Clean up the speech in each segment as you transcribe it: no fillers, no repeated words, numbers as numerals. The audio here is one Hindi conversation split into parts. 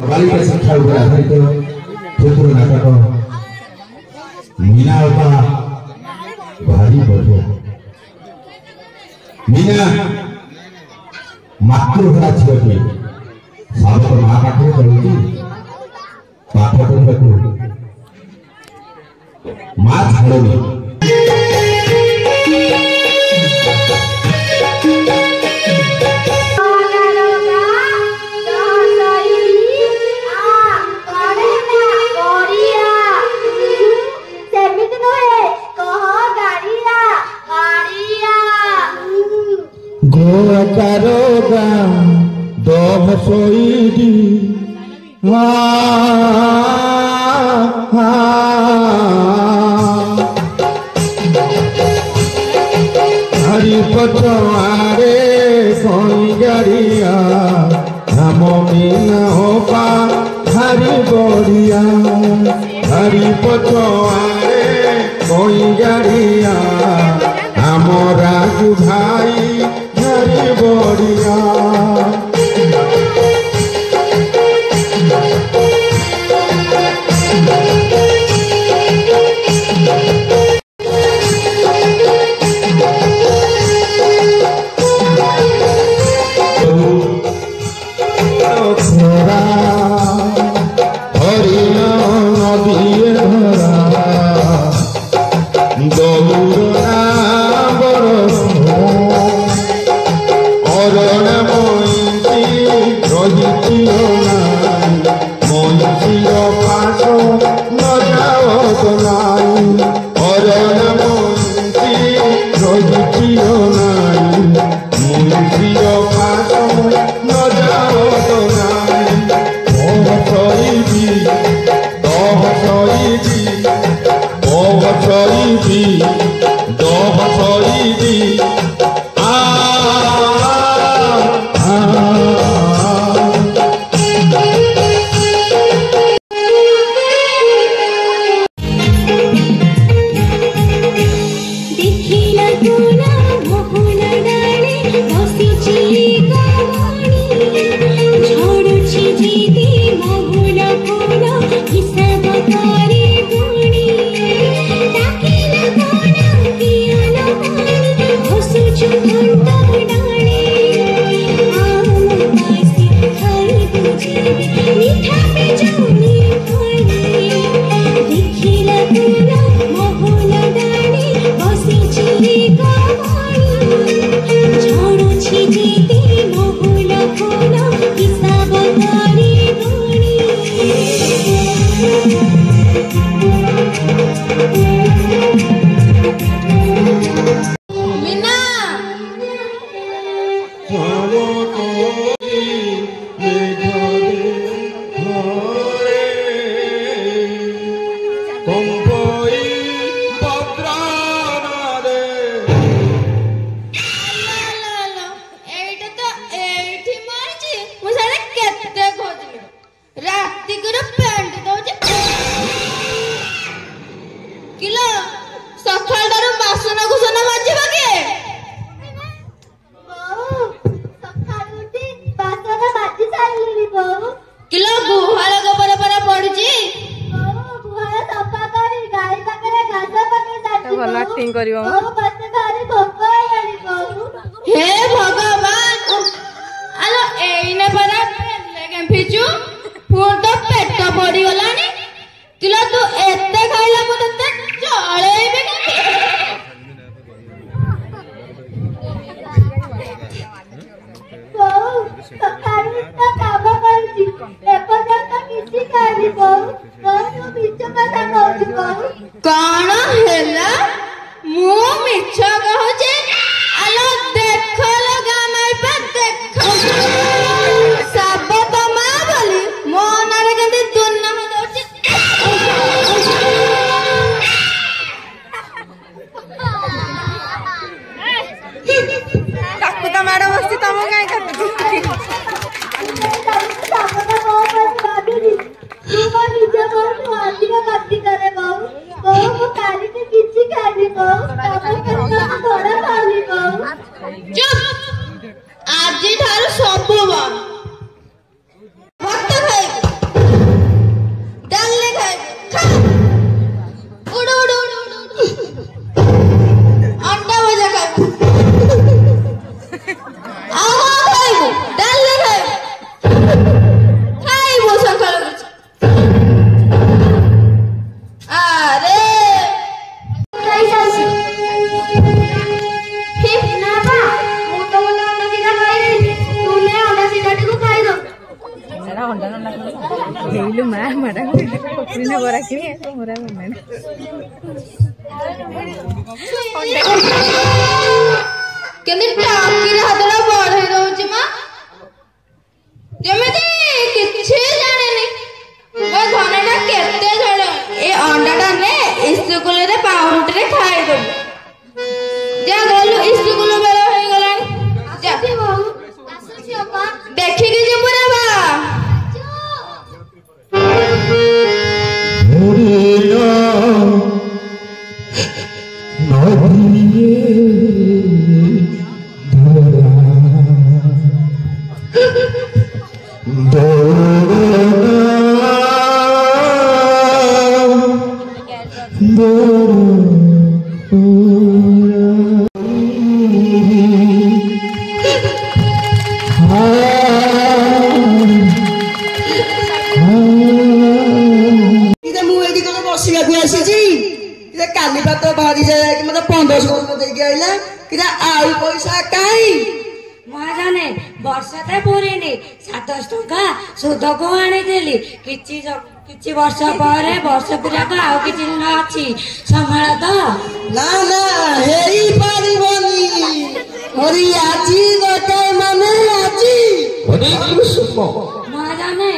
बालिका शिक्षा उपर आधारित चतुर नाटक मीना उपा भारी पर्व। मीना मातृभरा झीलटी सात माँ पाखे पढ़ी पाठ पढ़ा माँ छाड़ी गोकारोगा दम सोईदी हरी पटवारे कोई गाड़िया हम मीना होपा हरी बोरिया हरी पटवारे कोई गाड़िया हमारा भाई हरी बोरिया साबत माँ बोली ହେଇଲୁ ମା ମାଡା ପୋଖରୀରେ ବରା କିଣି ମୋରା ବନାଣି କେମିତି ଟାଙ୍କିରେ ହାତଟା ବଢେଇ ଦଉଛି ମା ଯେମିତି କିଛି ଜାଣିନି ମୋ ଧନଟା କେତେ ଜଣ ଏ ଅଣ୍ଡାଟା ନେ ଇସ୍କୁଲରେ ପାଉରୁଟିରେ ଖାଇଦବୁ ଯା ଗଲୁ ଇସ୍କୁଲ ବେଳ ହେଇଗଲାଣି ଯା ଦେଖିକି ଯିବୁ ରେ ବା काली बात भारी जाए मतलब 1500 देके आइला किदा आउ पैसा काई महाजने वर्षते पुरीनी 700 टका सुधको आनीदेली किछि वर्ष परे वर्ष पुराक आउ किछि दिन अछि संभाळ त ना ना हेई पारिबनी हरि आजी गोटे माने आजी हरि कृष्ण महाजने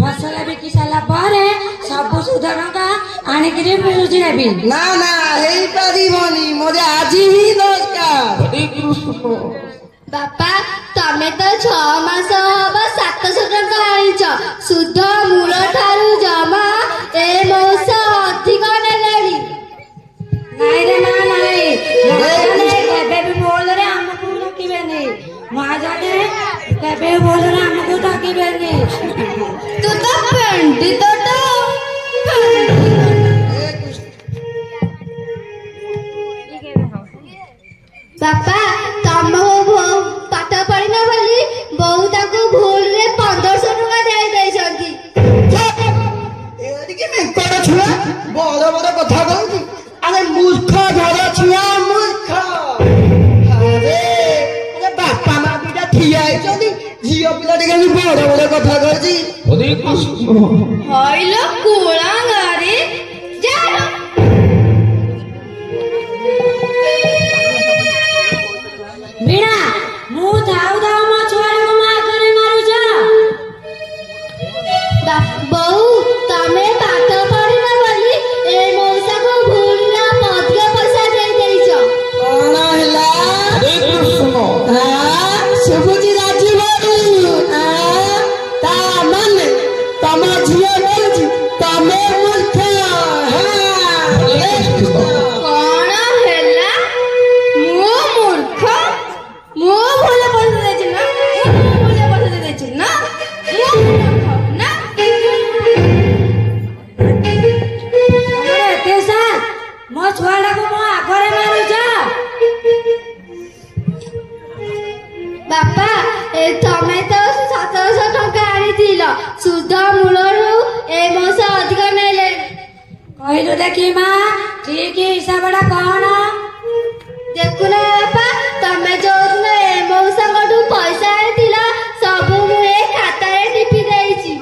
फसल बिकी साला परे सब सुध टका आनिकिरी मिलुछि नेबी ना ना हेई पारिबनी मोरे आजी ही दरकार हरि कृष्ण बापा तमे तो 6 मास हबा 700 टका आनिछ सुध मूल ठारू जमा ए मौसा अधिक नेलेनी नाई रे मा नाई महाजने केबे भी बोलरे हमकु रखिबेनी महाजने केबे बोलरे हमकु रखिबेनी तू तो पंडित तो बापा तम पाठ पढ़ी न बोली बहु ताको भूल रे 1500 टका देई दैछंती एडी के में कोड छुआ बड़ बड़ कथा कहू अरे मूर्ख घर छुआ मूर्ख अरे अरे बापा मा बिटा ठिया आइछनी झियो पिला टिके बड़ बड़ कथा कहजी हरि कृष्ण हइलो कुळा गारी जा मीणा मु जाऊ जाऊ मा छोरा को मा करे मारू जा बहु तमे पाठ पढ़ी न बोली ए मौसा को भूल ना मध्य पैसा देई दैछ कोन हला हरि कृष्ण हां सुबुजी राजी बोलू हां ता मन तम झियो बोलजी तमे मूर्ख हां कौन हेला मु मूर्ख मु भूल पैसा देछि ना भूल पैसा देछि ना ना हमरे केसा मो छोरा को मो आगरे मारू जा बापा ए तमे तो 700 टका आनिथिल सुध मूलरू ए मौसा अधिक नेले कहलु देखी मा ठीक हिसाबडा कोन देखुना बापा तमे जो दिन ए मौसाଙ୍କଠୁ पैसा आनिथिल सब मु ए खातारे टिपि देइछि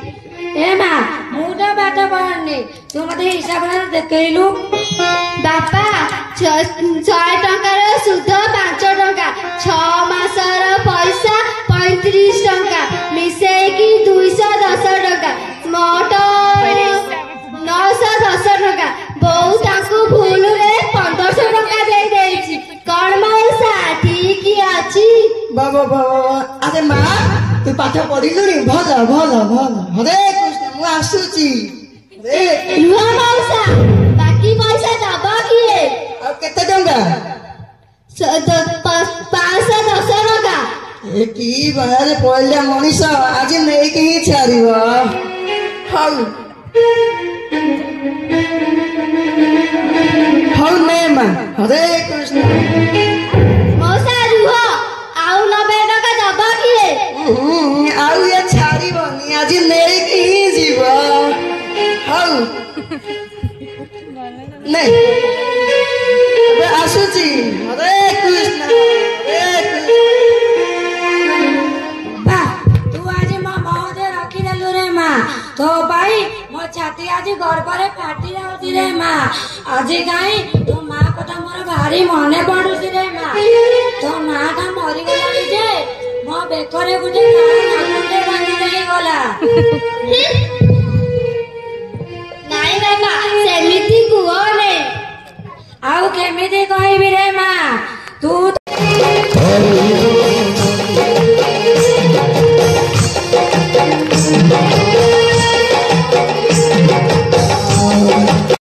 ए मा मु तो बात पड़नी तू मते हिसाबडा देखैलु बापा 100 टकार सुध 5 टका 6 मासर पैसा 35 टका मिसेकी 210 टका मोट 910 टका बहु ताकू भूल रे 1500 टका दे देछि कोन मौसा ठीक अछि बाबा बाबा अरे माँ तू पाठ पढ़िलुनी भल भल भल हरे कृष्ण मु आसुची रे रुहा मौसा बाकी पैसा दबा किए आ केते टंका 510 टका ए की बारे पहले मनीष आज नहीं के ही छाड़िबो हौ हौ ने माँ हरे कृष्ण मौसा रुहा आउ 90 टका दबा किए आउ ये छाड़िबनी आज नहीं के ही जीव हौ नहीं अबे आसुची हरे कृष्ण बा तू आज मा बहुत रखी देलु रे मा तो भाई मो छाती आज गर्भरे फाटी जाऊची रे माँ आज कहीं तो माँ कथा मोर भारी मने पड़ुची रे माँ तो माँ टा मरी गला जे मो बेकरे गुटे नाकुटे बांधी देई गला